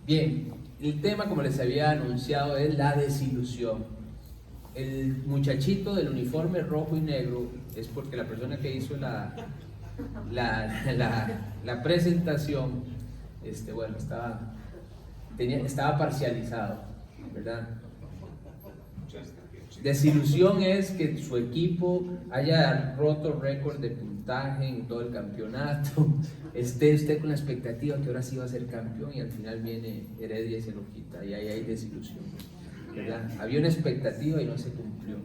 Bien, el tema, como les había anunciado, es la desilusión. El muchachito del uniforme rojo y negro es porque la persona que hizo la presentación, bueno, estaba parcializado, ¿verdad? Desilusión es que su equipo haya roto récord de puntaje en todo el campeonato, esté usted con la expectativa que ahora sí va a ser campeón y al final viene Heredia y se lo quita, y ahí hay desilusión, ¿verdad? Había una expectativa y no se cumplió,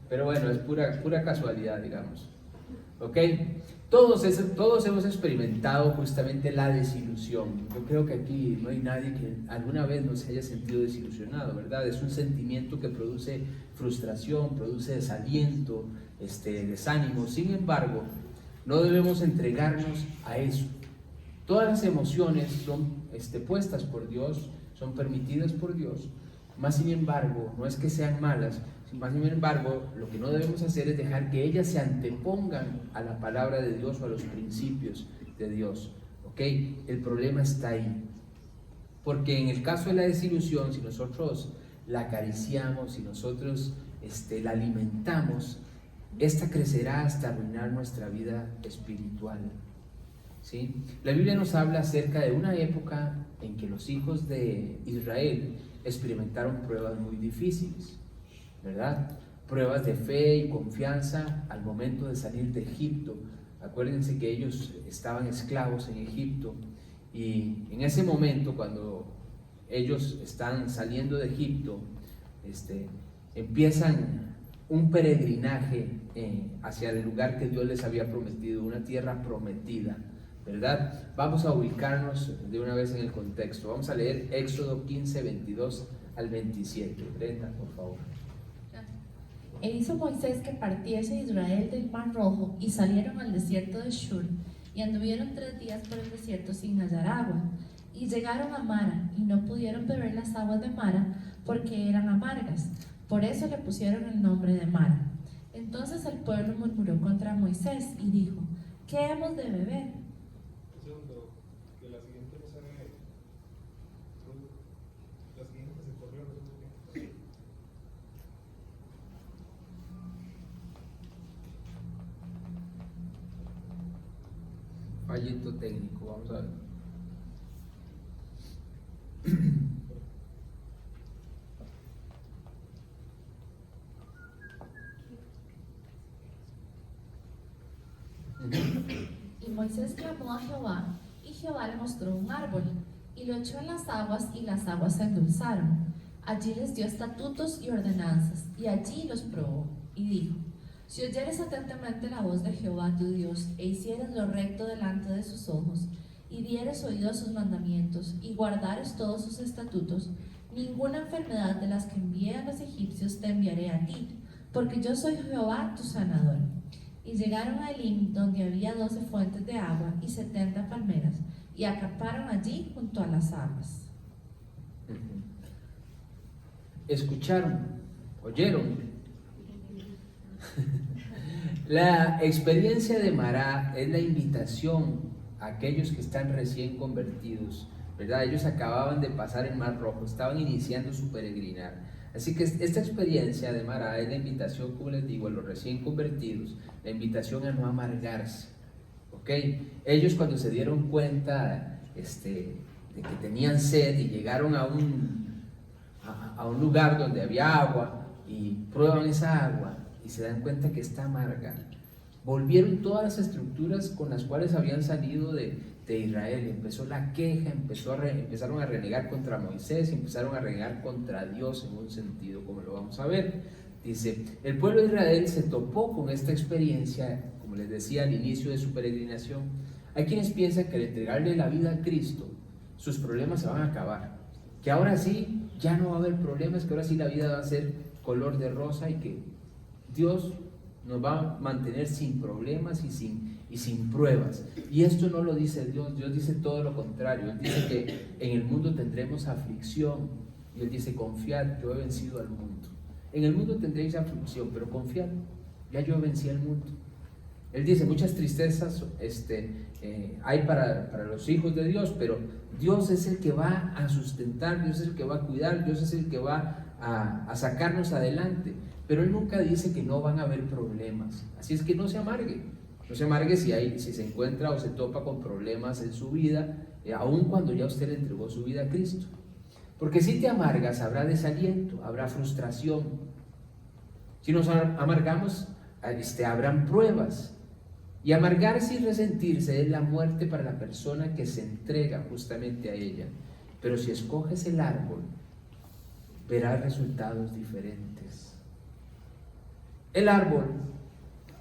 pero bueno, es pura casualidad, digamos. ¿Ok? Todos hemos experimentado justamente la desilusión. Yo creo que aquí no hay nadie que alguna vez no se haya sentido desilusionado, ¿verdad? Es un sentimiento que produce frustración, produce desaliento, desánimo. Sin embargo, no debemos entregarnos a eso. Todas las emociones son puestas por Dios, son permitidas por Dios. Más sin embargo, no es que sean malas, más sin embargo, lo que no debemos hacer es dejar que ellas se antepongan a la palabra de Dios o a los principios de Dios. ¿Ok? El problema está ahí. Porque en el caso de la desilusión, si nosotros la acariciamos, si nosotros la alimentamos, esta crecerá hasta arruinar nuestra vida espiritual. ¿Sí? La Biblia nos habla acerca de una época en que los hijos de Israel experimentaron pruebas muy difíciles, ¿verdad? Pruebas de fe y confianza al momento de salir de Egipto. Acuérdense que ellos estaban esclavos en Egipto y en ese momento, cuando ellos están saliendo de Egipto, empiezan un peregrinaje hacia el lugar que Dios les había prometido, una tierra prometida, ¿verdad? Vamos a ubicarnos de una vez en el contexto. Vamos a leer Éxodo 15, 22 al 27. Brenda, por favor. E hizo Moisés que partiese Israel del Mar Rojo, y salieron al desierto de Shur, y anduvieron 3 días por el desierto sin hallar agua. Y llegaron a Mara, y no pudieron beber las aguas de Mara, porque eran amargas. Por eso le pusieron el nombre de Mara. Entonces el pueblo murmuró contra Moisés, y dijo: ¿qué hemos de beber? Segundo, que la siguiente no se ve. La siguiente se corrió, no sé qué. Fallito técnico, vamos a ver. Y Moisés clamó a Jehová, y Jehová le mostró un árbol, y lo echó en las aguas, y las aguas se endulzaron. Allí les dio estatutos y ordenanzas, y allí los probó, y dijo: si oyeres atentamente la voz de Jehová tu Dios, e hicieres lo recto delante de sus ojos, y dieres oído a sus mandamientos, y guardares todos sus estatutos, ninguna enfermedad de las que envié a los egipcios te enviaré a ti, porque yo soy Jehová tu sanador. Y llegaron a Elim, donde había 12 fuentes de agua y 70 palmeras, y acamparon allí junto a las aguas. ¿Escucharon? ¿Oyeron? La experiencia de Mará es la invitación a aquellos que están recién convertidos, ¿verdad? Ellos acababan de pasar el Mar Rojo, estaban iniciando su peregrinar. Así que esta experiencia de Mará es la invitación, como les digo, a los recién convertidos, la invitación a no amargarse, ¿ok? Ellos, cuando se dieron cuenta de que tenían sed y llegaron a un lugar donde había agua y prueban esa agua y se dan cuenta que está amarga, volvieron todas las estructuras con las cuales habían salido de Israel. Empezó la queja, empezaron a renegar contra Moisés, empezaron a renegar contra Dios en un sentido, como lo vamos a ver. Dice, el pueblo de Israel se topó con esta experiencia, como les decía al inicio de su peregrinación. Hay quienes piensan que al entregarle la vida a Cristo, sus problemas se van a acabar, que ahora sí ya no va a haber problemas, que ahora sí la vida va a ser color de rosa y que Dios nos va a mantener sin problemas y sin pruebas. Y esto no lo dice Dios. Dios dice todo lo contrario. Él dice que en el mundo tendremos aflicción, y Él dice: confiad, yo he vencido al mundo. En el mundo tendréis aflicción, pero confiad, ya yo vencí al mundo. Él dice: muchas tristezas hay para los hijos de Dios, pero Dios es el que va a sustentar, Dios es el que va a cuidar, Dios es el que va a sacarnos adelante. Pero Él nunca dice que no van a haber problemas. Así es que no se amargue. No se amargue si se encuentra o se topa con problemas en su vida, aun cuando ya usted le entregó su vida a Cristo. Porque si te amargas, habrá desaliento, habrá frustración. Si nos amargamos, habrán pruebas. Y amargarse y resentirse es la muerte para la persona que se entrega justamente a ella. Pero si escoges el árbol, verás resultados diferentes. El árbol,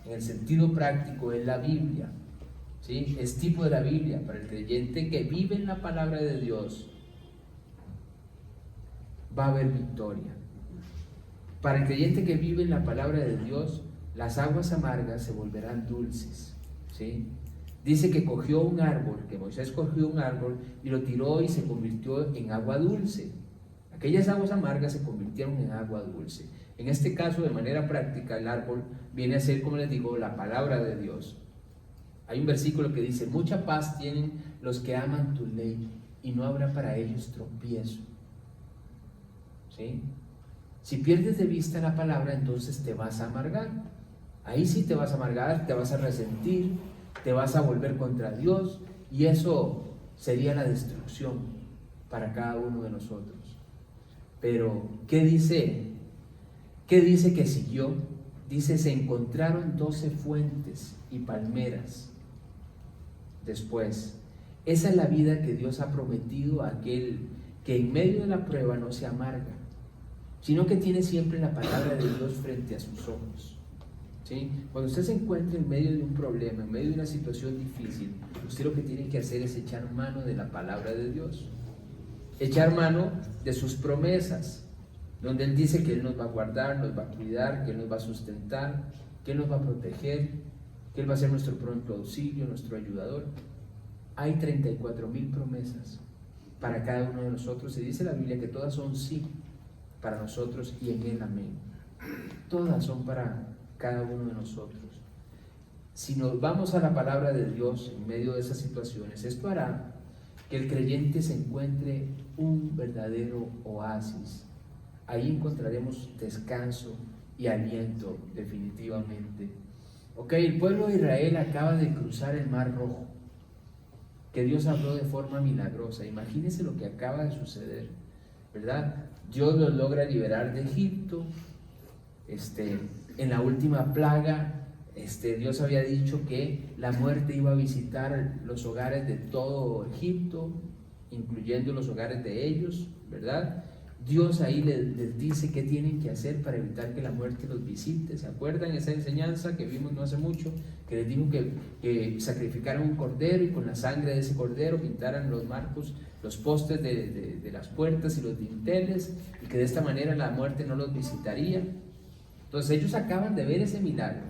en el sentido práctico, es la Biblia, ¿sí? Es tipo de la Biblia. Para el creyente que vive en la palabra de Dios, va a haber victoria. Para el creyente que vive en la palabra de Dios, las aguas amargas se volverán dulces, ¿sí? Dice que cogió un árbol, que Moisés cogió un árbol y lo tiró y se convirtió en agua dulce. Aquellas aguas amargas se convirtieron en agua dulce. En este caso, de manera práctica, el árbol viene a ser, como les digo, la palabra de Dios. Hay un versículo que dice: mucha paz tienen los que aman tu ley y no habrá para ellos tropiezo. ¿Sí? Si pierdes de vista la palabra, entonces te vas a amargar. Ahí sí te vas a amargar, te vas a resentir, te vas a volver contra Dios, y eso sería la destrucción para cada uno de nosotros. Pero, ¿qué dice? ¿Qué dice que siguió? Dice: se encontraron 12 fuentes y palmeras. Después, esa es la vida que Dios ha prometido a aquel que en medio de la prueba no se amarga, sino que tiene siempre la palabra de Dios frente a sus ojos. ¿Sí? Cuando usted se encuentra en medio de un problema, en medio de una situación difícil, usted lo que tiene que hacer es echar mano de la palabra de Dios, echar mano de sus promesas, donde Él dice que Él nos va a guardar, nos va a cuidar, que Él nos va a sustentar, que Él nos va a proteger, que Él va a ser nuestro pronto auxilio, nuestro ayudador. Hay 34,000 promesas para cada uno de nosotros, y dice la Biblia que todas son sí para nosotros y en Él amén. Todas son para cada uno de nosotros. Si nos vamos a la palabra de Dios en medio de esas situaciones, esto hará que el creyente se encuentre un verdadero oasis. Ahí encontraremos descanso y aliento definitivamente. El pueblo de Israel acaba de cruzar el Mar Rojo, que Dios habló de forma milagrosa. Imagínense lo que acaba de suceder, ¿verdad? Dios los logra liberar de Egipto. En la última plaga, Dios había dicho que la muerte iba a visitar los hogares de todo Egipto, incluyendo los hogares de ellos, ¿verdad? Dios ahí les dice qué tienen que hacer para evitar que la muerte los visite. ¿Se acuerdan esa enseñanza que vimos no hace mucho? Que les dijo que sacrificaran un cordero y con la sangre de ese cordero pintaran los marcos, los postes de las puertas y los dinteles, y que de esta manera la muerte no los visitaría. Entonces ellos acaban de ver ese milagro,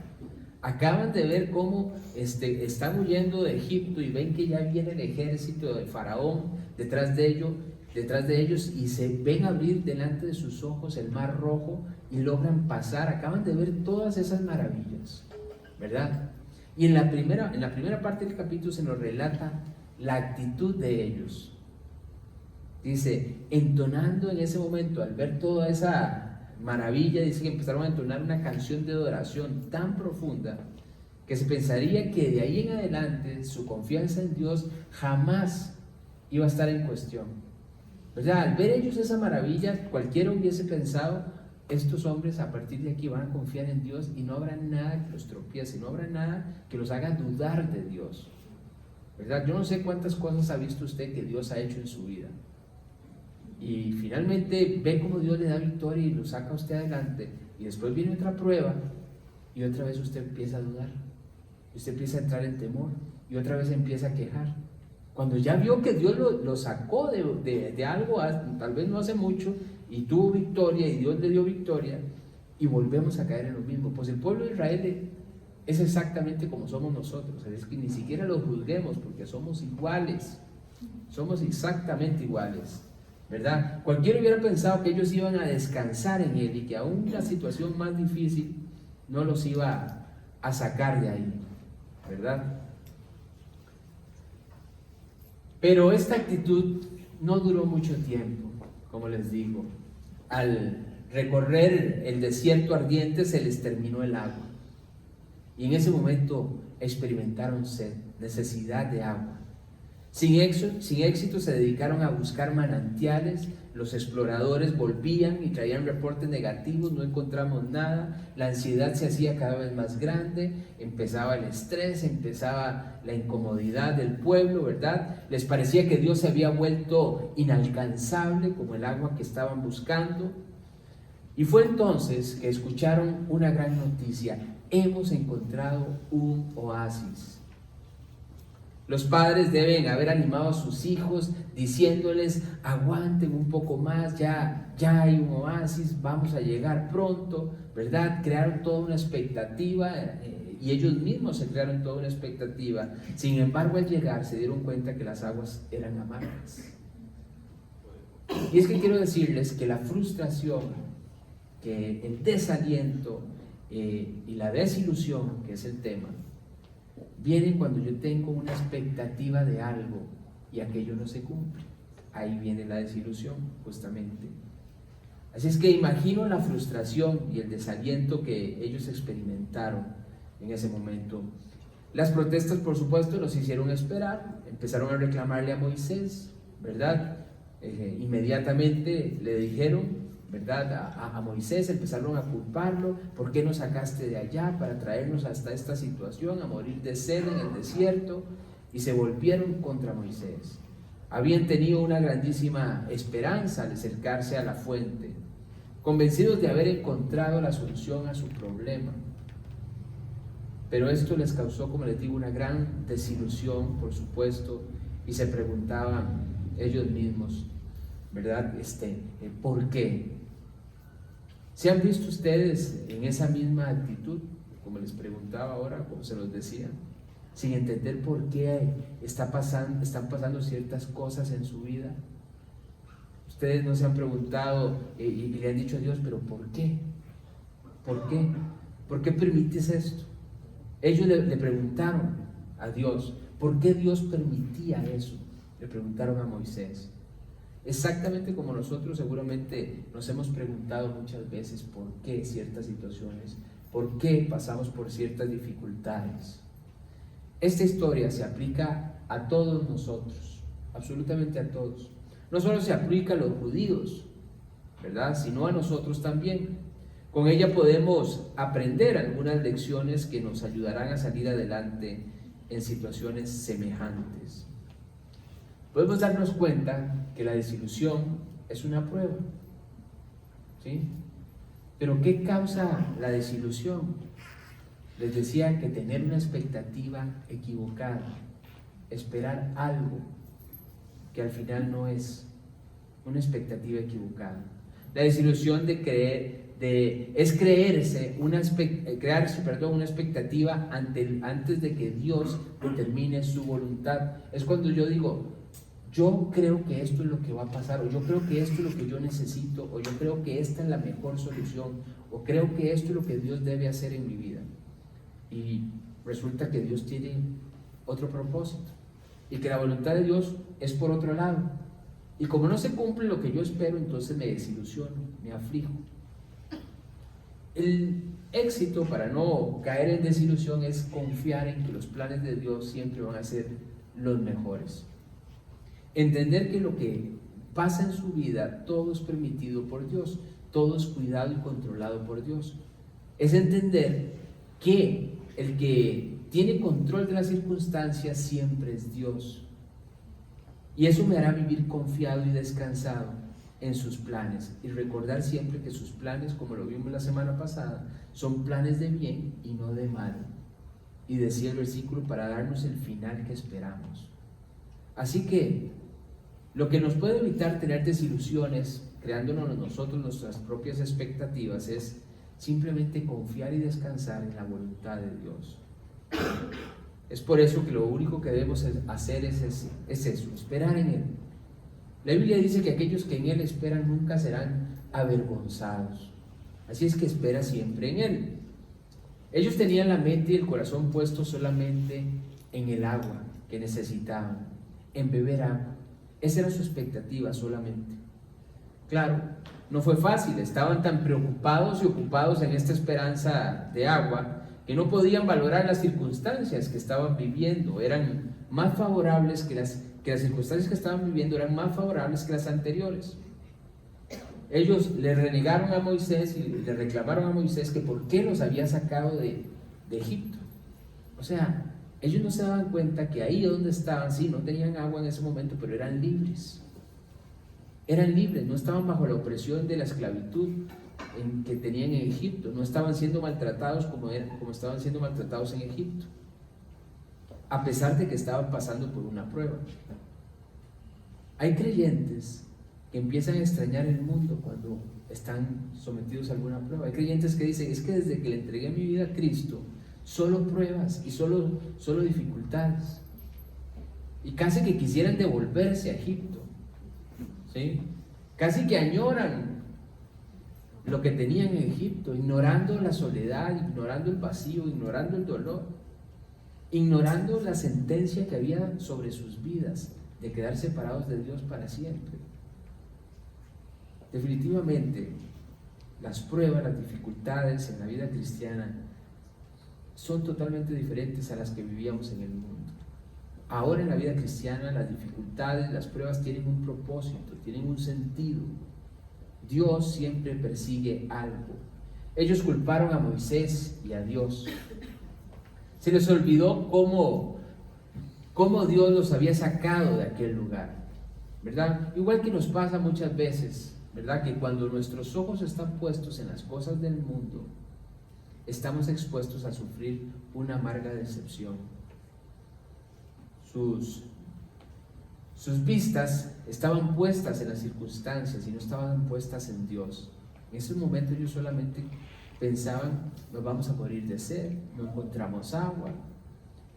acaban de ver cómo están huyendo de Egipto y ven que ya viene el ejército de Faraón detrás de ellos, y se ven abrir delante de sus ojos el Mar Rojo y logran pasar. Acaban de ver todas esas maravillas, ¿verdad? Y en la primera parte del capítulo se nos relata la actitud de ellos. Dice, entonando en ese momento, al ver toda esa maravilla, dice que empezaron a entonar una canción de adoración tan profunda que se pensaría que de ahí en adelante su confianza en Dios jamás iba a estar en cuestión, ¿verdad? Al ver ellos esa maravilla, cualquiera hubiese pensado: estos hombres a partir de aquí van a confiar en Dios y no habrá nada que los tropiece, no habrá nada que los haga dudar de Dios, ¿verdad? Yo no sé cuántas cosas ha visto usted que Dios ha hecho en su vida, y finalmente ve cómo Dios le da victoria y lo saca a usted adelante, y después viene otra prueba y otra vez usted empieza a dudar, usted empieza a entrar en temor y otra vez empieza a quejar, cuando ya vio que Dios lo sacó de algo, tal vez no hace mucho, y tuvo victoria y Dios le dio victoria, y volvemos a caer en lo mismo. Pues el pueblo de Israel es exactamente como somos nosotros. Es que ni siquiera los juzguemos, porque somos iguales, somos exactamente iguales, ¿verdad? Cualquiera hubiera pensado que ellos iban a descansar en Él y que aún la situación más difícil no los iba a sacar de ahí, ¿verdad? Pero esta actitud no duró mucho tiempo, como les digo. Al recorrer el desierto ardiente se les terminó el agua. Y en ese momento experimentaron sed, necesidad de agua. Sin éxito se dedicaron a buscar manantiales. Los exploradores volvían y traían reportes negativos, no encontramos nada, la ansiedad se hacía cada vez más grande, empezaba el estrés, empezaba la incomodidad del pueblo, ¿verdad? Les parecía que Dios se había vuelto inalcanzable como el agua que estaban buscando. Y fue entonces que escucharon una gran noticia: hemos encontrado un oasis. Los padres deben haber animado a sus hijos diciéndoles: aguanten un poco más, ya hay un oasis, vamos a llegar pronto, ¿verdad? Crearon toda una expectativa y ellos mismos se crearon toda una expectativa. Sin embargo, al llegar se dieron cuenta que las aguas eran amargas. Y es que quiero decirles que la frustración, que el desaliento y la desilusión, que es el tema, viene cuando yo tengo una expectativa de algo y aquello no se cumple. Ahí viene la desilusión, justamente. Así es que imagino la frustración y el desaliento que ellos experimentaron en ese momento. Las protestas, por supuesto, los hicieron esperar. Empezaron a reclamarle a Moisés, ¿verdad? Inmediatamente le dijeron, ¿verdad? A Moisés, empezaron a culparlo: ¿por qué nos sacaste de allá para traernos hasta esta situación, a morir de sed en el desierto? Y se volvieron contra Moisés. Habían tenido una grandísima esperanza al acercarse a la fuente, convencidos de haber encontrado la solución a su problema. Pero esto les causó, como les digo, una gran desilusión, por supuesto, y se preguntaban ellos mismos, ¿verdad? ¿Por qué? ¿Se han visto ustedes en esa misma actitud, como les preguntaba ahora, como se los decía, sin entender por qué están pasando ciertas cosas en su vida? Ustedes no se han preguntado y le han dicho a Dios: ¿pero por qué? ¿Por qué? ¿Por qué permites esto? Ellos le preguntaron a Dios: ¿por qué Dios permitía eso? Le preguntaron a Moisés. Exactamente como nosotros seguramente nos hemos preguntado muchas veces por qué ciertas situaciones, por qué pasamos por ciertas dificultades. Esta historia se aplica a todos nosotros, absolutamente a todos. No solo se aplica a los judíos, ¿verdad?, sino a nosotros también. Con ella podemos aprender algunas lecciones que nos ayudarán a salir adelante en situaciones semejantes. Podemos darnos cuenta que la desilusión es una prueba, ¿sí? Pero ¿qué causa la desilusión? Les decía que tener una expectativa equivocada, esperar algo que al final no es, una expectativa equivocada. La desilusión es crearse una expectativa antes de que Dios determine su voluntad. Es cuando yo digo: yo creo que esto es lo que va a pasar, o yo creo que esto es lo que yo necesito, o yo creo que esta es la mejor solución, o creo que esto es lo que Dios debe hacer en mi vida. Y resulta que Dios tiene otro propósito, y que la voluntad de Dios es por otro lado. Y como no se cumple lo que yo espero, entonces me desilusiono, me aflijo. El éxito para no caer en desilusión es confiar en que los planes de Dios siempre van a ser los mejores. Entender que lo que pasa en su vida, todo es permitido por Dios, todo es cuidado y controlado por Dios. Es entender que el que tiene control de las circunstancias siempre es Dios. Y eso me hará vivir confiado y descansado en sus planes, y recordar siempre que sus planes, como lo vimos la semana pasada, son planes de bien y no de mal. Y decía el versículo: para darnos el final que esperamos. Así que lo que nos puede evitar tener desilusiones, creándonos nosotros nuestras propias expectativas, es simplemente confiar y descansar en la voluntad de Dios. Es por eso que lo único que debemos hacer es eso, esperar en Él. La Biblia dice que aquellos que en Él esperan nunca serán avergonzados. Así es que espera siempre en Él. Ellos tenían la mente y el corazón puestos solamente en el agua que necesitaban, en beber agua. Esa era su expectativa solamente. Claro, no fue fácil, estaban tan preocupados y ocupados en esta esperanza de agua que no podían valorar las circunstancias que estaban viviendo. Eran más favorables que las circunstancias que estaban viviendo eran más favorables que las anteriores. Ellos le renegaron a Moisés y le reclamaron a Moisés que por qué los había sacado de Egipto. O sea, ellos no se daban cuenta que ahí donde estaban, sí, no tenían agua en ese momento, pero eran libres. Eran libres, no estaban bajo la opresión de la esclavitud que tenían en Egipto, no estaban siendo maltratados como estaban siendo maltratados en Egipto, a pesar de que estaban pasando por una prueba. Hay creyentes que empiezan a extrañar el mundo cuando están sometidos a alguna prueba. Hay creyentes que dicen, es que desde que le entregué mi vida a Cristo, solo pruebas y solo dificultades. Y casi que quisieran devolverse a Egipto, ¿sí? Casi que añoran lo que tenían en Egipto, ignorando la soledad, ignorando el vacío, ignorando el dolor, ignorando la sentencia que había sobre sus vidas de quedar separados de Dios para siempre. Definitivamente, las pruebas, las dificultades en la vida cristiana son totalmente diferentes a las que vivíamos en el mundo. Ahora en la vida cristiana las dificultades, las pruebas tienen un propósito, tienen un sentido. Dios siempre persigue algo. Ellos culparon a Moisés y a Dios. Se les olvidó cómo Dios los había sacado de aquel lugar, ¿verdad? Igual que nos pasa muchas veces, ¿verdad? Que cuando nuestros ojos están puestos en las cosas del mundo, estamos expuestos a sufrir una amarga decepción. Sus vistas estaban puestas en las circunstancias y no estaban puestas en Dios. En ese momento ellos solamente pensaban, nos vamos a morir de sed, no encontramos agua.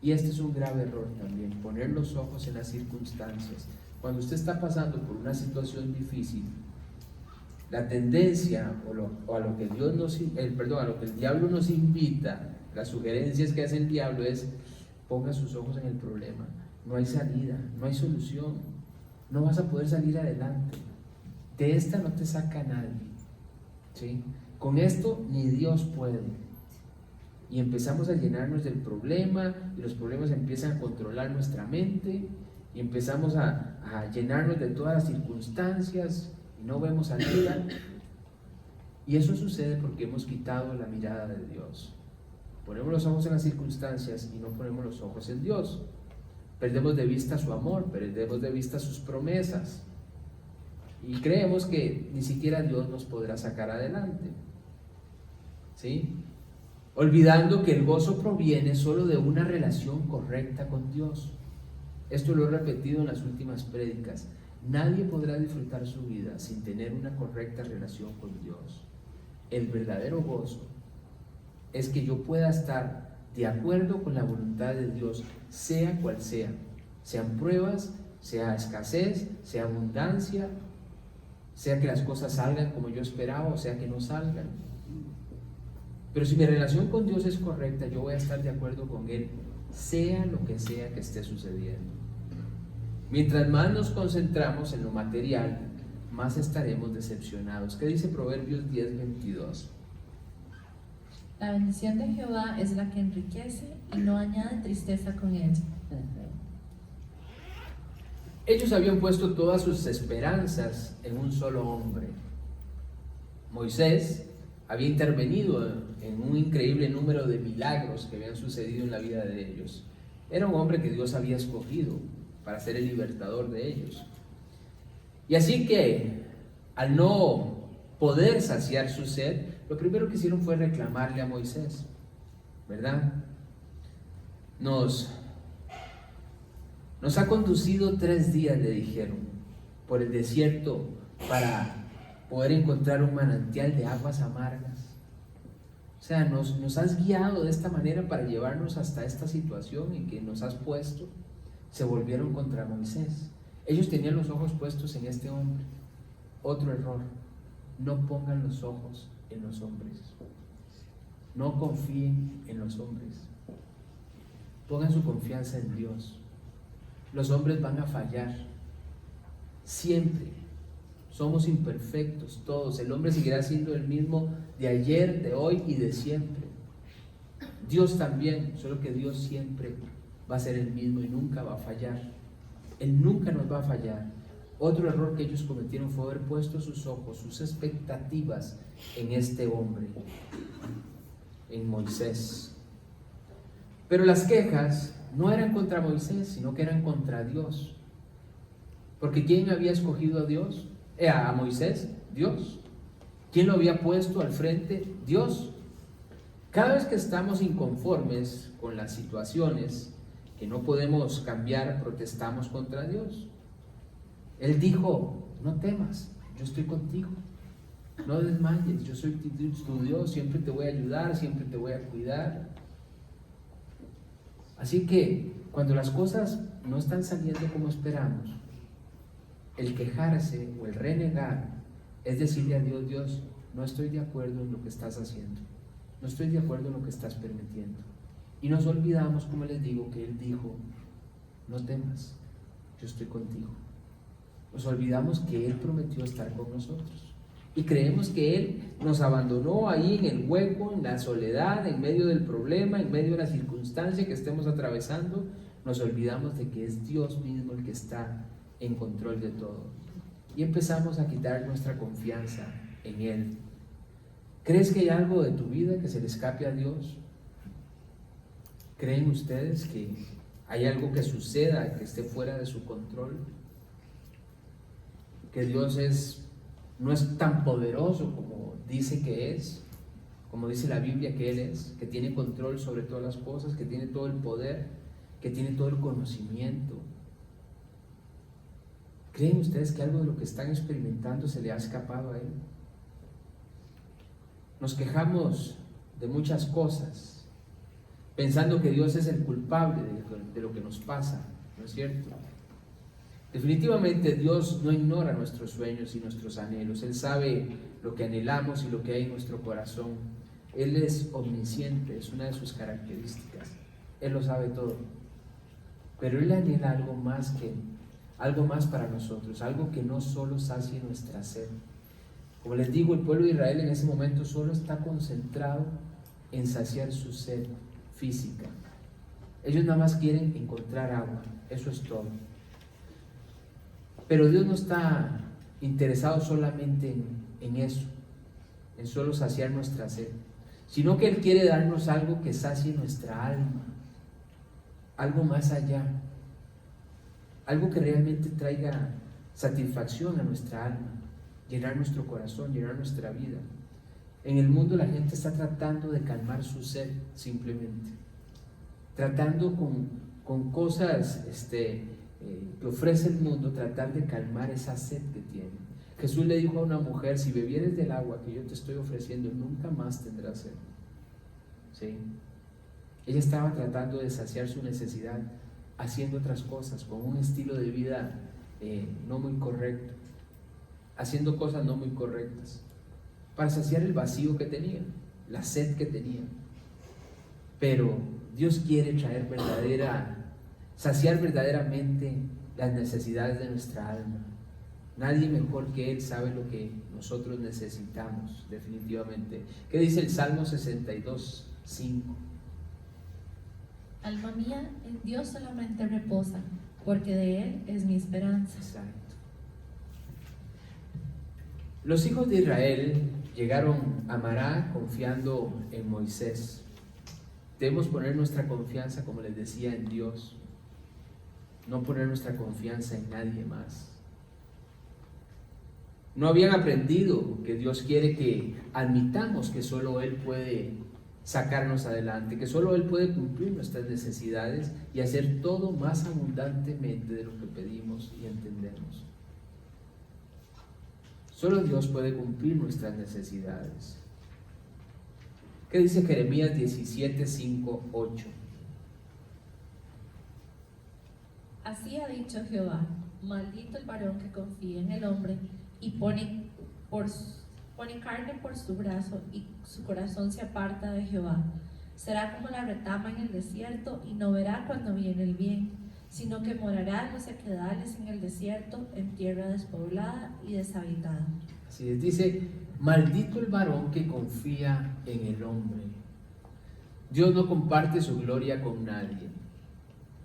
Y este es un grave error también, poner los ojos en las circunstancias. Cuando usted está pasando por una situación difícil, la tendencia a lo que el diablo nos invita, las sugerencias que hace el diablo es: ponga sus ojos en el problema, no hay salida, no hay solución, no vas a poder salir adelante, de esta no te saca nadie, ¿sí? Con esto ni Dios puede. Y empezamos a llenarnos del problema y los problemas empiezan a controlar nuestra mente y empezamos a llenarnos de todas las circunstancias y no vemos salida. Y eso sucede porque hemos quitado la mirada de Dios. Ponemos los ojos en las circunstancias y no ponemos los ojos en Dios. Perdemos de vista su amor, perdemos de vista sus promesas y creemos que ni siquiera Dios nos podrá sacar adelante, ¿sí? Olvidando que el gozo proviene solo de una relación correcta con Dios. Esto lo he repetido en las últimas prédicas. Nadie podrá disfrutar su vida sin tener una correcta relación con Dios. El verdadero gozo es que yo pueda estar de acuerdo con la voluntad de Dios, sea cual sea. Sean pruebas, sea escasez, sea abundancia, sea que las cosas salgan como yo esperaba o sea que no salgan. Pero si mi relación con Dios es correcta, yo voy a estar de acuerdo con Él, sea lo que sea que esté sucediendo. Mientras más nos concentramos en lo material, más estaremos decepcionados. ¿Qué dice Proverbios 10:22? La bendición de Jehová es la que enriquece y no añade tristeza con ella. Ellos habían puesto todas sus esperanzas en un solo hombre. Moisés había intervenido en un increíble número de milagros que habían sucedido en la vida de ellos. Era un hombre que Dios había escogido para ser el libertador de ellos. Y así que, al no poder saciar su sed, lo primero que hicieron fue reclamarle a Moisés, ¿verdad? Nos ha conducido 3 días, le dijeron, por el desierto para poder encontrar un manantial de aguas amargas. O sea, nos has guiado de esta manera para llevarnos hasta esta situación en que nos has puesto. Se volvieron contra Moisés. Ellos tenían los ojos puestos en este hombre. Otro error: no pongan los ojos en los hombres. No confíen en los hombres. Pongan su confianza en Dios. Los hombres van a fallar, siempre. Somos imperfectos todos. El hombre seguirá siendo el mismo de ayer, de hoy y de siempre. Dios también, solo que Dios siempre va a ser el mismo y nunca va a fallar. Él nunca nos va a fallar. Otro error que ellos cometieron fue haber puesto sus ojos, sus expectativas en este hombre, en Moisés. Pero las quejas no eran contra Moisés, sino que eran contra Dios. Porque ¿quién había escogido a Dios? A Moisés, Dios. ¿Quién lo había puesto al frente? Dios. Cada vez que estamos inconformes con las situaciones que no podemos cambiar, protestamos contra Dios. Él dijo: no temas, yo estoy contigo. No desmayes, yo soy tu Dios, siempre te voy a ayudar, siempre te voy a cuidar. Así que cuando las cosas no están saliendo como esperamos, el quejarse o el renegar es decirle a Dios: Dios, no estoy de acuerdo en lo que estás haciendo, no estoy de acuerdo en lo que estás permitiendo. Y nos olvidamos, como les digo, que Él dijo: no temas, yo estoy contigo. Nos olvidamos que Él prometió estar con nosotros y creemos que Él nos abandonó ahí en el hueco, en la soledad, en medio del problema, en medio de la circunstancia que estemos atravesando. Nos olvidamos de que es Dios mismo el que está en control de todo y empezamos a quitar nuestra confianza en Él. ¿Crees que hay algo de tu vida que se le escape a Dios? ¿Creen ustedes que hay algo que suceda que esté fuera de su control? ¿Que Dios no es tan poderoso como dice que es? Como dice la Biblia que Él es, que tiene control sobre todas las cosas, que tiene todo el poder, que tiene todo el conocimiento. ¿Creen ustedes que algo de lo que están experimentando se le ha escapado a Él? Nos quejamos de muchas cosas, pensando que Dios es el culpable de lo que nos pasa, ¿no es cierto? Definitivamente Dios no ignora nuestros sueños y nuestros anhelos. Él sabe lo que anhelamos y lo que hay en nuestro corazón. Él es omnisciente, es una de sus características. Él lo sabe todo. Pero Él anhela algo más para nosotros, algo que no solo sacie nuestra sed. Como les digo, el pueblo de Israel en ese momento solo está concentrado en saciar su sed física. Ellos nada más quieren encontrar agua, eso es todo. Pero Dios no está interesado solamente en eso, en solo saciar nuestra sed, sino que Él quiere darnos algo que sacie nuestra alma, algo más allá, algo que realmente traiga satisfacción a nuestra alma, llenar nuestro corazón, llenar nuestra vida. En el mundo la gente está tratando de calmar su sed simplemente, tratando con cosas que ofrece el mundo, tratar de calmar esa sed que tiene. Jesús le dijo a una mujer: si bebieres del agua que yo te estoy ofreciendo, nunca más tendrás sed. ¿Sí? Ella estaba tratando de saciar su necesidad haciendo otras cosas, con un estilo de vida no muy correcto, haciendo cosas no muy correctas, para saciar el vacío que tenía, la sed que tenía. Pero Dios quiere saciar verdaderamente las necesidades de nuestra alma. Nadie mejor que Él sabe lo que nosotros necesitamos, definitivamente. ¿Qué dice el Salmo 62:5? Alma mía, en Dios solamente reposa, porque de Él es mi esperanza. Exacto. Los hijos de Israel llegaron a Mará confiando en Moisés. Debemos poner nuestra confianza, como les decía, en Dios, no poner nuestra confianza en nadie más. No habían aprendido que Dios quiere que admitamos que solo Él puede sacarnos adelante, que solo Él puede cumplir nuestras necesidades y hacer todo más abundantemente de lo que pedimos y entendemos. Solo Dios puede cumplir nuestras necesidades. ¿Qué dice Jeremías 17:5-8? Así ha dicho Jehová: maldito el varón que confía en el hombre y pone carne por su brazo, y su corazón se aparta de Jehová. Será como la retama en el desierto y no verá cuando viene el bien. sino que morará en los sequedales en el desierto, en tierra despoblada y deshabitada. Así es, dice, maldito el varón que confía en el hombre. Dios no comparte su gloria con nadie.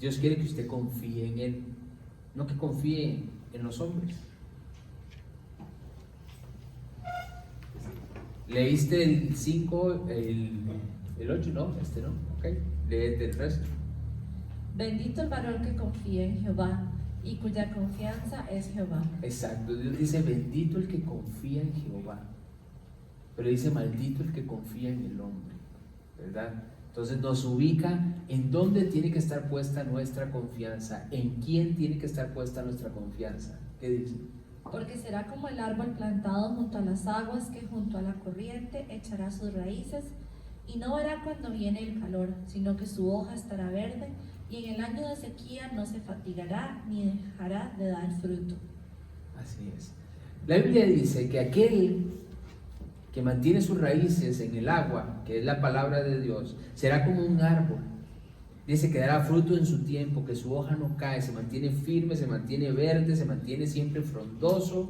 Dios quiere que usted confíe en Él, no que confíe en los hombres. ¿Leíste el 5, el 8? No, no. Ok, léete el resto. Bendito el varón que confía en Jehová y cuya confianza es Jehová. Exacto, Dios dice, bendito el que confía en Jehová. Pero dice, maldito el que confía en el hombre, ¿verdad? Entonces nos ubica en dónde tiene que estar puesta nuestra confianza, en quién tiene que estar puesta nuestra confianza. ¿Qué dice? Porque será como el árbol plantado junto a las aguas que junto a la corriente echará sus raíces y no verá cuando viene el calor, sino que su hoja estará verde y en el año de sequía no se fatigará ni dejará de dar fruto. Así es. La Biblia dice que aquel que mantiene sus raíces en el agua, que es la palabra de Dios, será como un árbol. Dice que dará fruto en su tiempo, que su hoja no cae, se mantiene firme, se mantiene verde, se mantiene siempre frondoso.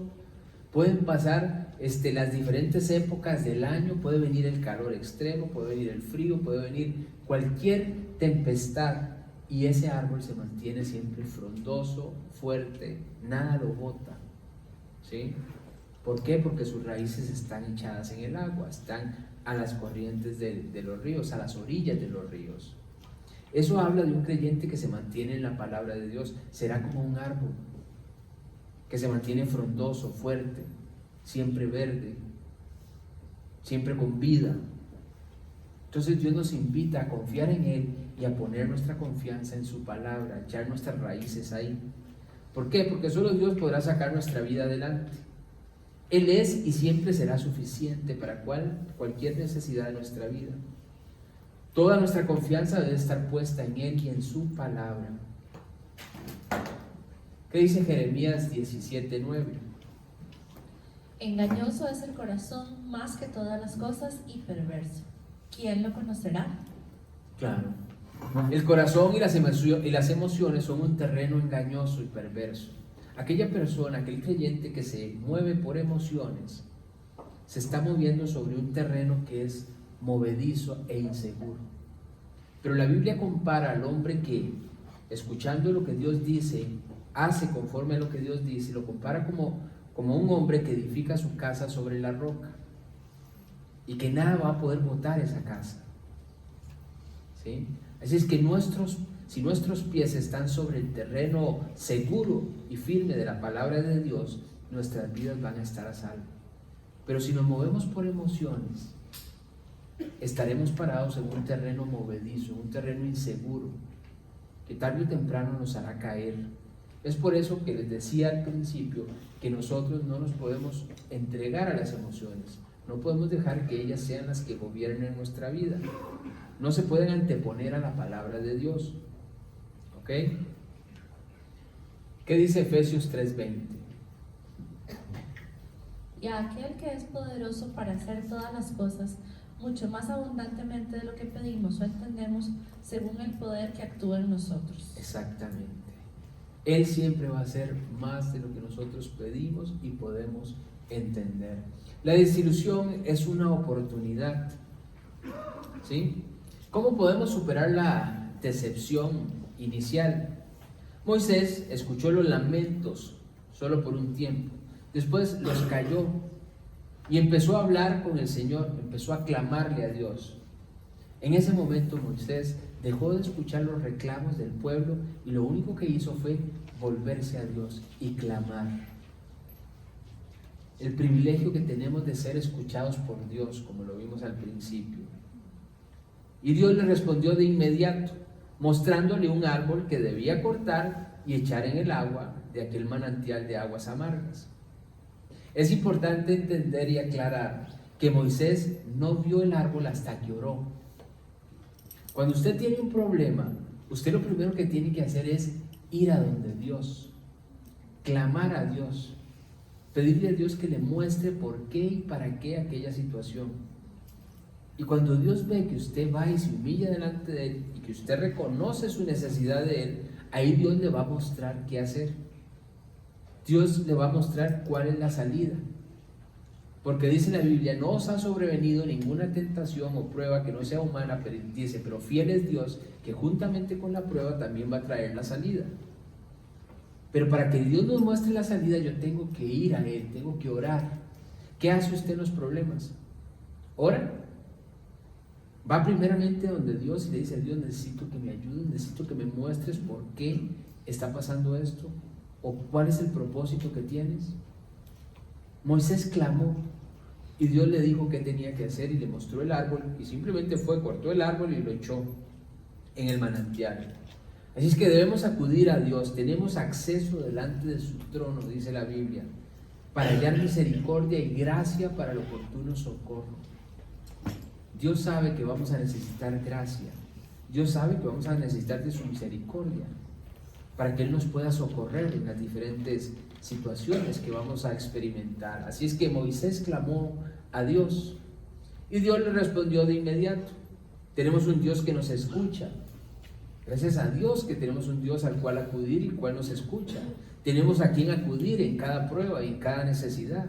Pueden pasar las diferentes épocas del año, puede venir el calor extremo, puede venir el frío, puede venir cualquier tempestad y ese árbol se mantiene siempre frondoso, fuerte, nada lo bota. ¿Sí? ¿Por qué? Porque sus raíces están echadas en el agua, están a las corrientes de los ríos, a las orillas de los ríos. Eso habla de un creyente que se mantiene en la palabra de Dios. Será como un árbol que se mantiene frondoso, fuerte, siempre verde, siempre con vida. Entonces Dios nos invita a confiar en Él y a poner nuestra confianza en su palabra, a echar nuestras raíces ahí. ¿Por qué? Porque solo Dios podrá sacar nuestra vida adelante. Él es y siempre será suficiente para cualquier necesidad de nuestra vida. Toda nuestra confianza debe estar puesta en Él y en su palabra. ¿Qué dice Jeremías 17:9? Engañoso es el corazón más que todas las cosas y perverso. ¿Quién lo conocerá? Claro. El corazón y las emociones son un terreno engañoso y perverso. Aquella persona, aquel creyente que se mueve por emociones, se está moviendo sobre un terreno que es movedizo e inseguro. Pero la Biblia compara al hombre que, escuchando lo que Dios dice, hace conforme a lo que Dios dice, y lo compara como un hombre que edifica su casa sobre la roca y que nada va a poder botar esa casa. ¿Sí? Así es que si nuestros pies están sobre el terreno seguro y firme de la palabra de Dios, nuestras vidas van a estar a salvo. Pero si nos movemos por emociones, estaremos parados en un terreno movedizo, un terreno inseguro, que tarde o temprano nos hará caer. Es por eso que les decía al principio que nosotros no nos podemos entregar a las emociones, no podemos dejar que ellas sean las que gobiernen nuestra vida. No se pueden anteponer a la palabra de Dios. ¿Ok? ¿Qué dice Efesios 3:20? Y a aquel que es poderoso para hacer todas las cosas, mucho más abundantemente de lo que pedimos o entendemos, según el poder que actúa en nosotros. Exactamente. Él siempre va a hacer más de lo que nosotros pedimos y podemos entender. La desilusión es una oportunidad. ¿Sí? ¿Cómo podemos superar la decepción inicial? Moisés escuchó los lamentos solo por un tiempo, después los calló y empezó a hablar con el Señor, empezó a clamarle a Dios. En ese momento Moisés dejó de escuchar los reclamos del pueblo y lo único que hizo fue volverse a Dios y clamar. El privilegio que tenemos de ser escuchados por Dios, como lo vimos al principio. Y Dios le respondió de inmediato, mostrándole un árbol que debía cortar y echar en el agua de aquel manantial de aguas amargas. Es importante entender y aclarar que Moisés no vio el árbol hasta que oró. Cuando usted tiene un problema, usted lo primero que tiene que hacer es ir a donde Dios, clamar a Dios, pedirle a Dios que le muestre por qué y para qué aquella situación. Y cuando Dios ve que usted va y se humilla delante de Él y que usted reconoce su necesidad de Él, ahí Dios le va a mostrar qué hacer. Dios le va a mostrar cuál es la salida. Porque dice la Biblia, no os ha sobrevenido ninguna tentación o prueba que no sea humana, pero dice, pero fiel es Dios, que juntamente con la prueba también va a traer la salida. Pero para que Dios nos muestre la salida, yo tengo que ir a Él, tengo que orar. ¿Qué hace usted en los problemas? ¿Ora? Va primeramente donde Dios y le dice a Dios, necesito que me ayudes, necesito que me muestres por qué está pasando esto, o cuál es el propósito que tienes. Moisés clamó y Dios le dijo qué tenía que hacer y le mostró el árbol, y simplemente fue, cortó el árbol y lo echó en el manantial. Así es que debemos acudir a Dios, tenemos acceso delante de su trono, dice la Biblia, para hallar misericordia y gracia para el oportuno socorro. Dios sabe que vamos a necesitar gracia, Dios sabe que vamos a necesitar de su misericordia, para que Él nos pueda socorrer en las diferentes situaciones que vamos a experimentar. Así es que Moisés clamó a Dios y Dios le respondió de inmediato. Tenemos un Dios que nos escucha. Gracias a Dios que tenemos un Dios al cual acudir y cual nos escucha. Tenemos a quien acudir en cada prueba y en cada necesidad.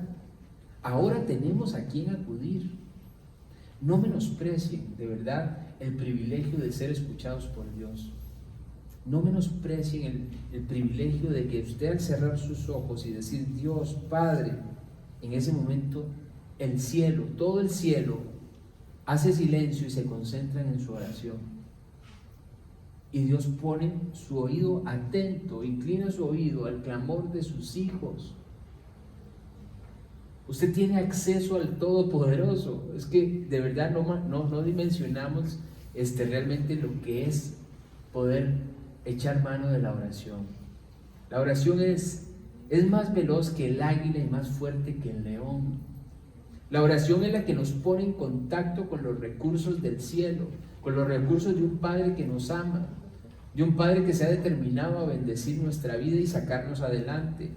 Ahora tenemos a quien acudir. No menosprecien de verdad el privilegio de ser escuchados por Dios. No menosprecien el privilegio de que usted, al cerrar sus ojos y decir Dios Padre, en ese momento el cielo, todo el cielo hace silencio y se concentran en su oración. Y Dios pone su oído atento, inclina su oído al clamor de sus hijos. Usted tiene acceso al Todopoderoso. Es que de verdad no dimensionamos realmente lo que es poder echar mano de la oración. La oración es más veloz que el águila y más fuerte que el león. La oración es la que nos pone en contacto con los recursos del cielo, con los recursos de un Padre que nos ama, de un Padre que se ha determinado a bendecir nuestra vida y sacarnos adelante.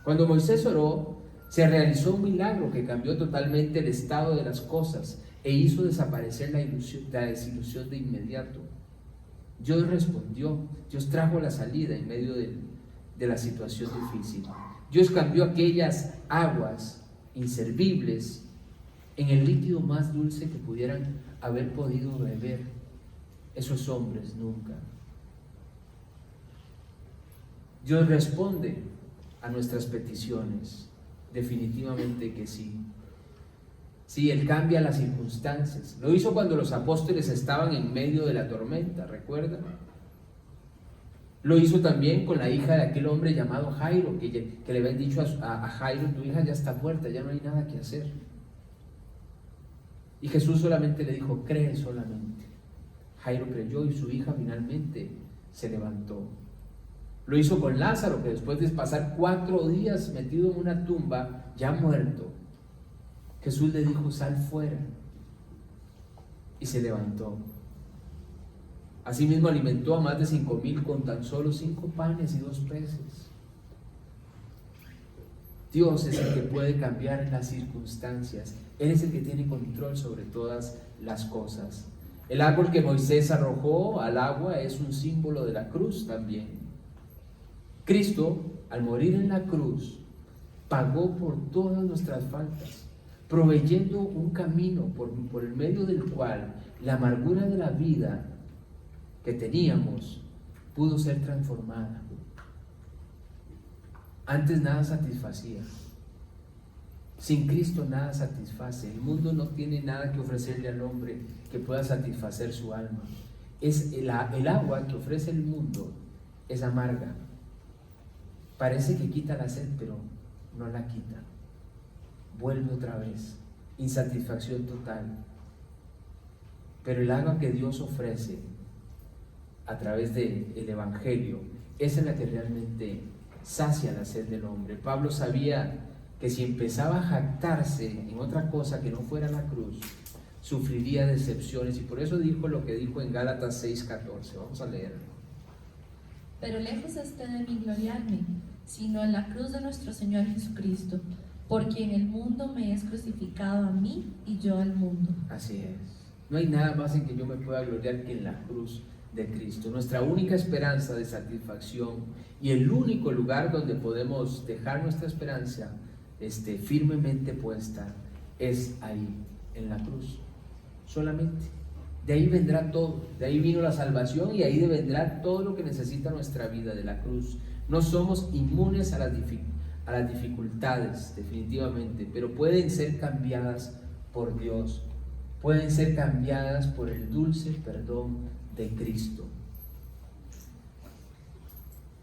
Cuando Moisés oró, se realizó un milagro que cambió totalmente el estado de las cosas e hizo desaparecer la desilusión de inmediato. Dios respondió, Dios trajo la salida en medio de la situación difícil. Dios cambió aquellas aguas inservibles en el líquido más dulce que pudieran haber podido beber esos hombres nunca. Dios responde a nuestras peticiones, definitivamente que sí. Sí, Él cambia las circunstancias. Lo hizo cuando los apóstoles estaban en medio de la tormenta, ¿recuerdan? Lo hizo también con la hija de aquel hombre llamado Jairo, que le habían dicho a Jairo, tu hija ya está muerta, ya no hay nada que hacer. Y Jesús solamente le dijo, cree solamente. Jairo creyó y su hija finalmente se levantó. Lo hizo con Lázaro, que después de pasar 4 días metido en una tumba, ya muerto, Jesús le dijo, sal fuera, y se levantó. Asimismo alimentó a más de 5,000 con tan solo 5 panes y 2 peces. Dios es el que puede cambiar las circunstancias. Él es el que tiene control sobre todas las cosas. El árbol que Moisés arrojó al agua es un símbolo de la cruz también. Cristo, al morir en la cruz, pagó por todas nuestras faltas, proveyendo un camino por el medio del cual la amargura de la vida que teníamos pudo ser transformada. Antes nada satisfacía. Sin Cristo nada satisface. El mundo no tiene nada que ofrecerle al hombre que pueda satisfacer su alma. El agua que ofrece el mundo es amarga. Parece que quita la sed, pero no la quita. Vuelve otra vez. Insatisfacción total. Pero el agua que Dios ofrece a través del Evangelio, esa es la que realmente sacia la sed del hombre. Pablo sabía que si empezaba a jactarse en otra cosa que no fuera la cruz, sufriría decepciones, y por eso dijo lo que dijo en Gálatas 6:14. Vamos a leerlo. Pero lejos esté de mí gloriarme, sino en la cruz de nuestro Señor Jesucristo, porque en el mundo me es crucificado a mí y yo al mundo. Así es. No hay nada más en que yo me pueda gloriar que en la cruz de Cristo. Nuestra única esperanza de satisfacción y el único lugar donde podemos dejar nuestra esperanza firmemente puesta es ahí, en la cruz, solamente. De ahí vendrá todo, de ahí vino la salvación y ahí vendrá todo lo que necesita nuestra vida, de la cruz. No somos inmunes a las dificultades, definitivamente, pero pueden ser cambiadas por Dios, pueden ser cambiadas por el dulce perdón de Cristo.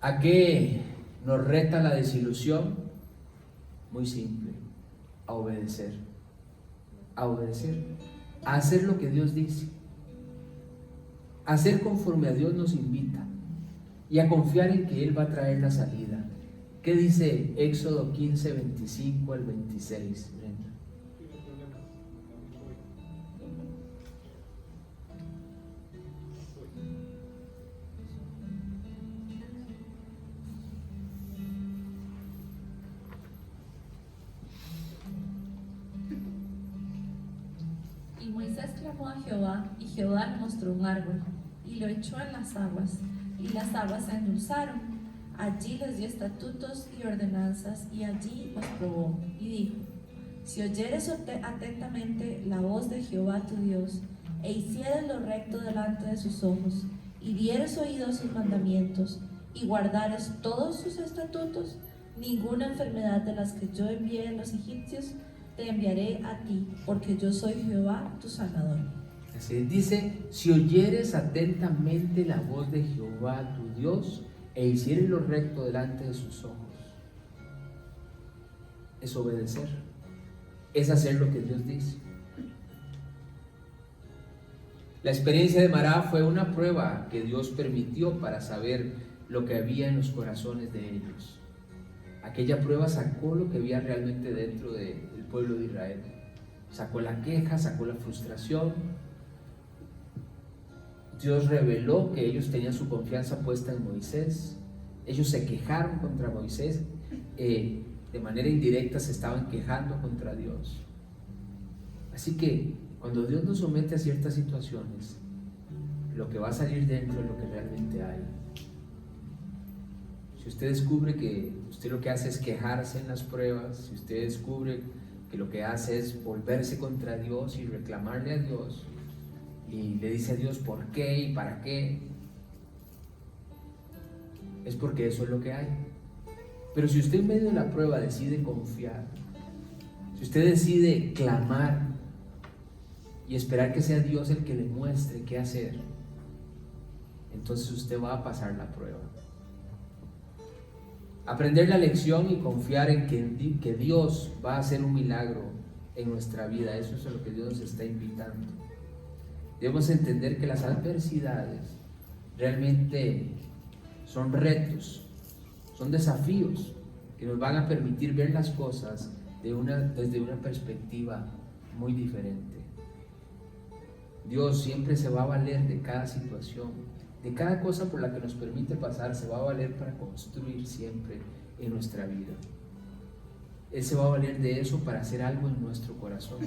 ¿A qué nos reta la desilusión? Muy simple, a obedecer, a hacer lo que Dios dice, a hacer conforme a Dios nos invita y a confiar en que Él va a traer la salida. ¿Qué dice Éxodo 15, 25 al 26? Brenda. Y Moisés clamó a Jehová, y Jehová le mostró un árbol, y lo echó en las aguas, y las aguas se endulzaron. Allí les dio estatutos y ordenanzas, y allí los probó, y dijo: si oyeres atentamente la voz de Jehová tu Dios, e hicieres lo recto delante de sus ojos, y dieres oído a sus mandamientos, y guardares todos sus estatutos, ninguna enfermedad de las que yo envié a los egipcios te enviaré a ti, porque yo soy Jehová tu Salvador. Así es, dice: si oyeres atentamente la voz de Jehová tu Dios, e hicieres lo recto delante de sus ojos. Es obedecer, es hacer lo que Dios dice. La experiencia de Mará fue una prueba que Dios permitió para saber lo que había en los corazones de ellos. Aquella prueba sacó lo que había realmente dentro del pueblo de Israel. Sacó la queja, sacó la frustración. Dios reveló que ellos tenían su confianza puesta en Moisés. Ellos se quejaron contra Moisés. De manera indirecta se estaban quejando contra Dios. Así que cuando Dios nos somete a ciertas situaciones, lo que va a salir dentro es lo que realmente hay. Si usted descubre que usted lo que hace es quejarse en las pruebas, si usted descubre que lo que hace es volverse contra Dios y reclamarle a Dios, y le dice a Dios por qué y para qué, es porque eso es lo que hay. Pero si usted en medio de la prueba decide confiar, si usted decide clamar y esperar que sea Dios el que le muestre qué hacer, entonces usted va a pasar la prueba. Aprender la lección y confiar en que Dios va a hacer un milagro en nuestra vida, eso es a lo que Dios nos está invitando. Debemos entender que las adversidades realmente son retos, son desafíos que nos van a permitir ver las cosas desde una perspectiva muy diferente. Dios siempre se va a valer de cada situación, de cada cosa por la que nos permite pasar, se va a valer para construir siempre en nuestra vida. Él se va a valer de eso para hacer algo en nuestro corazón.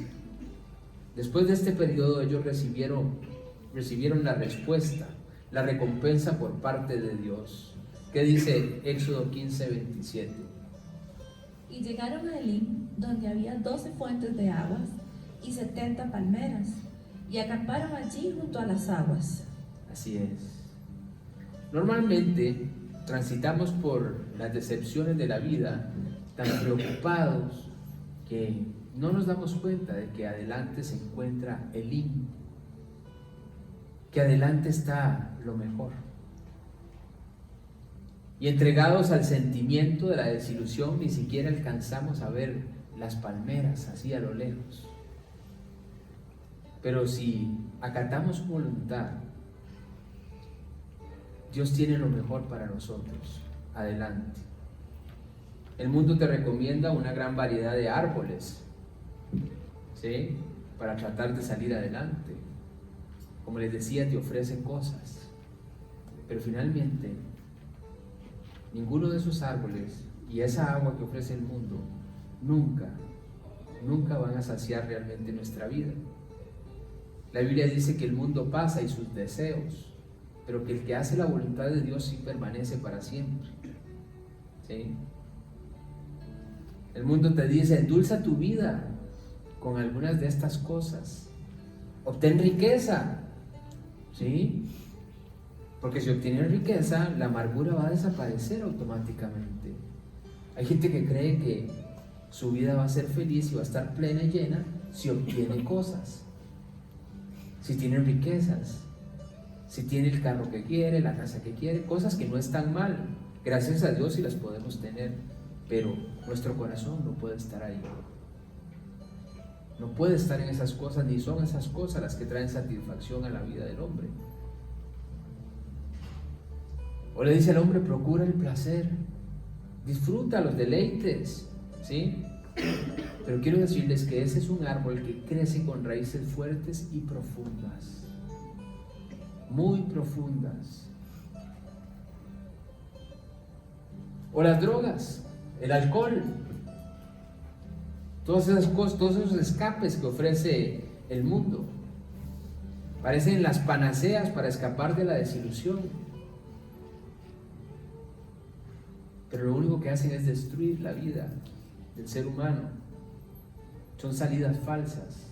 Después de este periodo ellos recibieron la respuesta, la recompensa por parte de Dios. ¿Qué dice Éxodo 15, 27? Y llegaron a Elim, donde había 12 fuentes de aguas y 70 palmeras, y acamparon allí junto a las aguas. Así es. Normalmente transitamos por las decepciones de la vida tan preocupados que no nos damos cuenta de que adelante se encuentra Elim, que adelante está lo mejor. Y entregados al sentimiento de la desilusión, ni siquiera alcanzamos a ver las palmeras así a lo lejos. Pero si acatamos su voluntad, Dios tiene lo mejor para nosotros. Adelante. El mundo te recomienda una gran variedad de árboles, ¿sí?, para tratar de salir adelante. Como les decía, te ofrecen cosas, pero finalmente ninguno de esos árboles y esa agua que ofrece el mundo nunca van a saciar realmente nuestra vida. La Biblia dice que el mundo pasa y sus deseos, pero que el que hace la voluntad de Dios sí permanece para siempre. ¿Sí? El mundo te dice, endulza tu vida con algunas de estas cosas. Obtén riqueza, ¿sí? Porque si obtienes riqueza, la amargura va a desaparecer automáticamente. Hay gente que cree que su vida va a ser feliz y va a estar plena y llena si obtiene cosas, si tiene riquezas, si tiene el carro que quiere, la casa que quiere, cosas que no están mal. Gracias a Dios sí las podemos tener, pero nuestro corazón no puede estar ahí. No puede estar en esas cosas, ni son esas cosas las que traen satisfacción a la vida del hombre. O le dice al hombre, procura el placer, disfruta los deleites, ¿sí? Pero quiero decirles que ese es un árbol que crece con raíces fuertes y profundas, muy profundas. O las drogas, el alcohol, todas esas cosas, todos esos escapes que ofrece el mundo, parecen las panaceas para escapar de la desilusión, pero lo único que hacen es destruir la vida del ser humano. Son salidas falsas.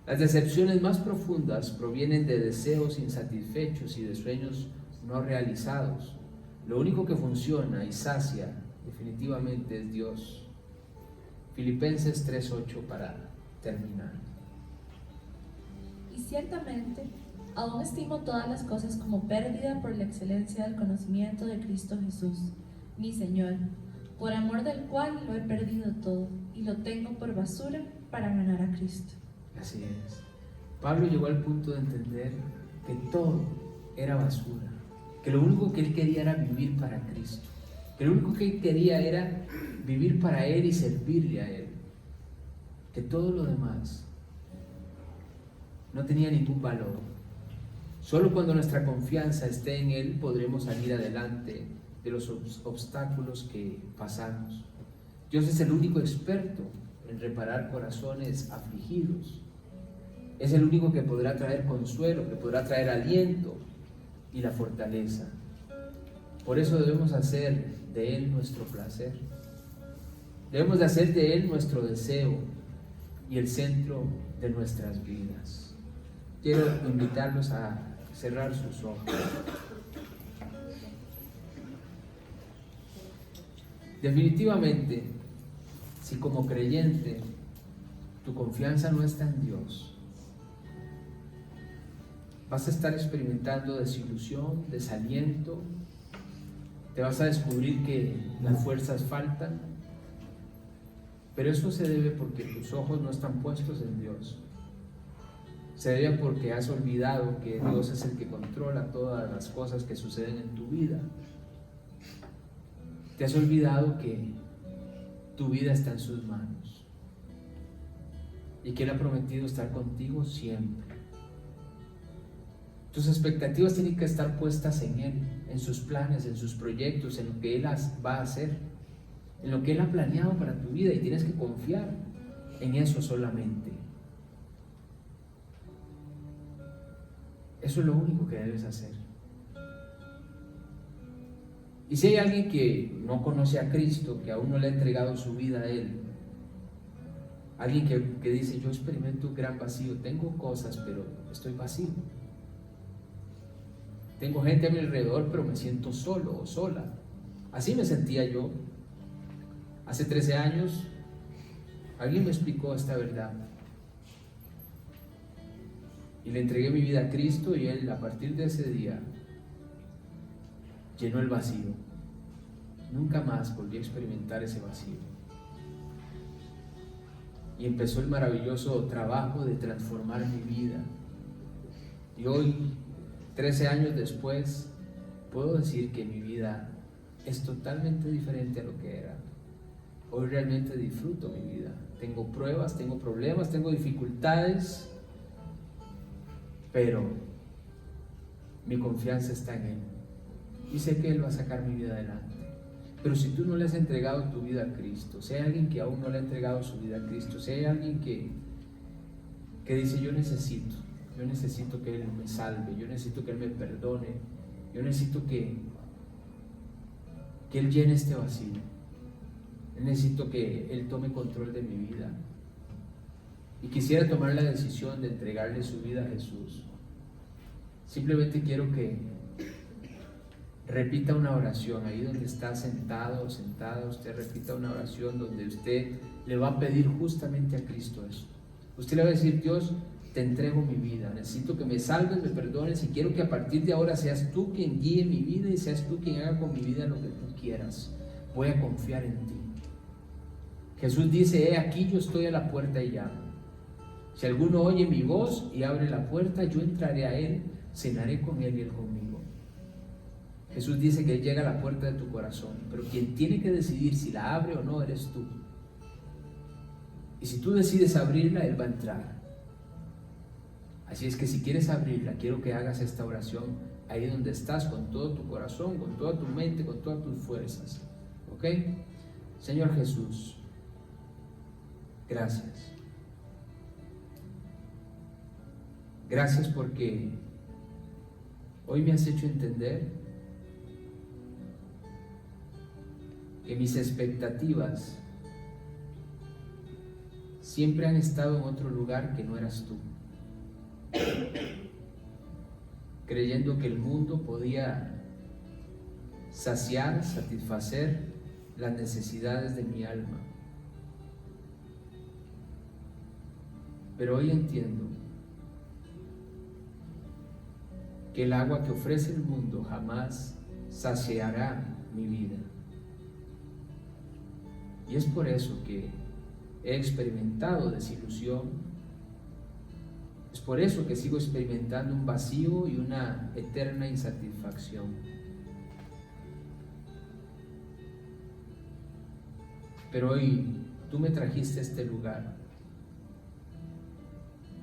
Las decepciones más profundas provienen de deseos insatisfechos y de sueños no realizados. Lo único que funciona y sacia definitivamente es Dios. Filipenses 3:8 para terminar. Y ciertamente, aún estimo todas las cosas como pérdida por la excelencia del conocimiento de Cristo Jesús, mi Señor, por amor del cual lo he perdido todo y lo tengo por basura para ganar a Cristo. Así es. Pablo llegó al punto de entender que todo era basura, que lo único que él quería era vivir para Cristo, que lo único que él quería era vivir para Él y servirle a Él, que todo lo demás no tenía ningún valor. Solo cuando nuestra confianza esté en Él podremos salir adelante de los obstáculos que pasamos. Dios es el único experto en reparar corazones afligidos. Es el único que podrá traer consuelo, que podrá traer aliento y la fortaleza. Por eso debemos hacer de Él nuestro placer. Debemos de hacer de Él nuestro deseo y el centro de nuestras vidas. Quiero invitarlos a cerrar sus ojos. Definitivamente, si como creyente tu confianza no está en Dios, vas a estar experimentando desilusión, desaliento, te vas a descubrir que las fuerzas faltan, pero eso se debe porque tus ojos no están puestos en Dios. Se debe porque has olvidado que Dios es el que controla todas las cosas que suceden en tu vida. Te has olvidado que tu vida está en sus manos y que Él ha prometido estar contigo siempre. Tus expectativas tienen que estar puestas en Él, en sus planes, en sus proyectos, en lo que Él va a hacer, en lo que Él ha planeado para tu vida, y tienes que confiar en eso solamente. Eso es lo único que debes hacer. Y si hay alguien que no conoce a Cristo, que aún no le ha entregado su vida a Él, alguien que dice, yo experimento un gran vacío, tengo cosas, pero estoy vacío. Tengo gente a mi alrededor, pero me siento solo o sola. Así me sentía yo. Hace 13 años, alguien me explicó esta verdad. Y le entregué mi vida a Cristo, y Él, a partir de ese día, llenó el vacío. Nunca más volví a experimentar ese vacío. Y empezó el maravilloso trabajo de transformar mi vida. Y hoy, 13 años después, puedo decir que mi vida es totalmente diferente a lo que era. Hoy realmente disfruto mi vida. Tengo pruebas, tengo problemas, tengo dificultades, pero mi confianza está en Él. Y sé que Él va a sacar mi vida adelante. Pero si tú no le has entregado tu vida a Cristo, si hay alguien que aún no le ha entregado su vida a Cristo, si hay alguien que dice, yo necesito Yo necesito que Él me salve, yo necesito que Él me perdone, yo necesito que Él llene este vacío. Yo necesito que Él tome control de mi vida. Y quisiera tomar la decisión de entregarle su vida a Jesús. Simplemente quiero que repita una oración ahí donde está sentado o sentada. Usted repita una oración donde usted le va a pedir justamente a Cristo eso. Usted le va a decir: Dios, te entrego mi vida, necesito que me salves, me perdones, y quiero que a partir de ahora seas tú quien guíe mi vida y seas tú quien haga con mi vida lo que tú quieras. Voy a confiar en ti. Jesús dice: he aquí, yo estoy a la puerta y llamo. Si alguno oye mi voz y abre la puerta, yo entraré a él, cenaré con él y él conmigo. Jesús dice que Él llega a la puerta de tu corazón, pero quien tiene que decidir si la abre o no eres tú. Y si tú decides abrirla, Él va a entrar. Así es que si quieres abrirla, quiero que hagas esta oración ahí donde estás, con todo tu corazón, con toda tu mente, con todas tus fuerzas. ¿Ok? Señor Jesús, gracias. Gracias porque hoy me has hecho entender que mis expectativas siempre han estado en otro lugar que no eras tú, creyendo que el mundo podía saciar, satisfacer las necesidades de mi alma. Pero hoy entiendo que el agua que ofrece el mundo jamás saciará mi vida. Y es por eso que he experimentado desilusión, es por eso que sigo experimentando un vacío y una eterna insatisfacción. Pero hoy tú me trajiste a este lugar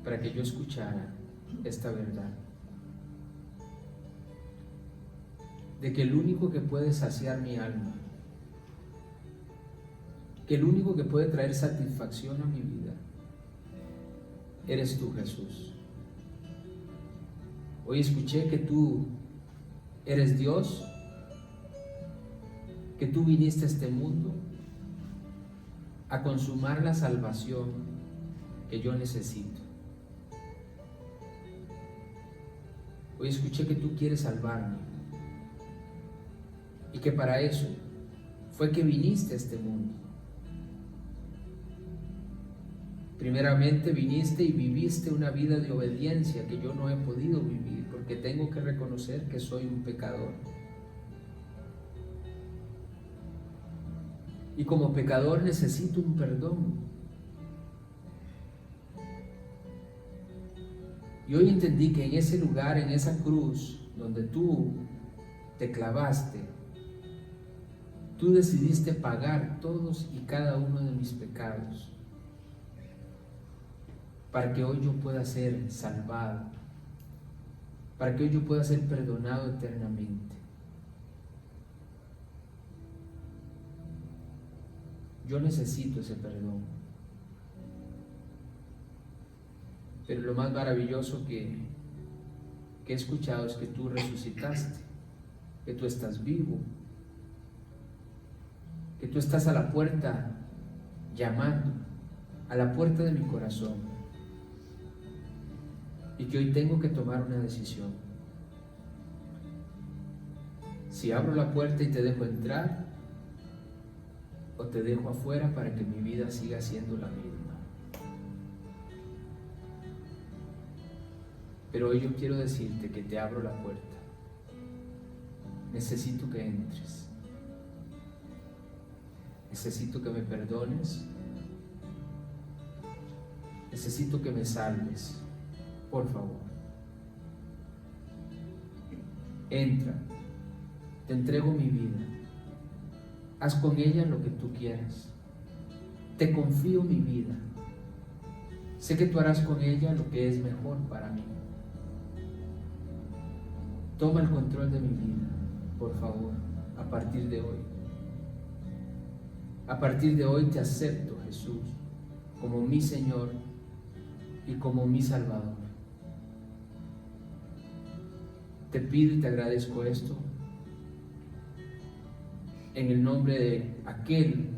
para que yo escuchara esta verdad, de que el único que puede saciar mi alma, que el único que puede traer satisfacción a mi vida, eres tú, Jesús. Hoy escuché que tú eres Dios, que tú viniste a este mundo a consumar la salvación que yo necesito. Hoy escuché que tú quieres salvarme y que para eso fue que viniste a este mundo. Primeramente viniste y viviste una vida de obediencia que yo no he podido vivir porque tengo que reconocer que soy un pecador. Y como pecador necesito un perdón. Y hoy entendí que en ese lugar, en esa cruz donde tú te clavaste, tú decidiste pagar todos y cada uno de mis pecados para que hoy yo pueda ser salvado, para que hoy yo pueda ser perdonado eternamente. Yo necesito ese perdón. Pero lo más maravilloso que he escuchado es que tú resucitaste, que tú estás vivo, que tú estás a la puerta llamando, a la puerta de mi corazón, y que hoy tengo que tomar una decisión. Si abro la puerta y te dejo entrar, o te dejo afuera para que mi vida siga siendo la misma. Pero hoy yo quiero decirte que te abro la puerta. Necesito que entres. Necesito que me perdones. Necesito que me salves. Por favor. Entra. Te entrego mi vida. Haz con ella lo que tú quieras. Te confío mi vida. Sé que tú harás con ella lo que es mejor para mí. Toma el control de mi vida, por favor, a partir de hoy. A partir de hoy te acepto, Jesús, como mi Señor y como mi Salvador. Te pido y te agradezco esto en el nombre de aquel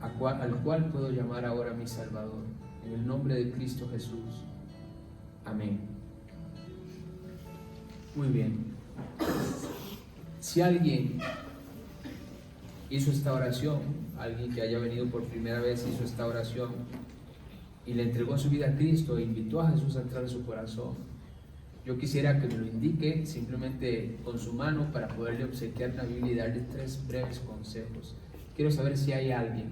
al cual puedo llamar ahora mi Salvador, en el nombre de Cristo Jesús. Amén. Muy bien. Si alguien hizo esta oración, alguien que haya venido por primera vez hizo esta oración y le entregó su vida a Cristo e invitó a Jesús a entrar en su corazón, yo quisiera que me lo indique simplemente con su mano para poderle obsequiar la Biblia y darle 3 breves consejos. Quiero saber si hay alguien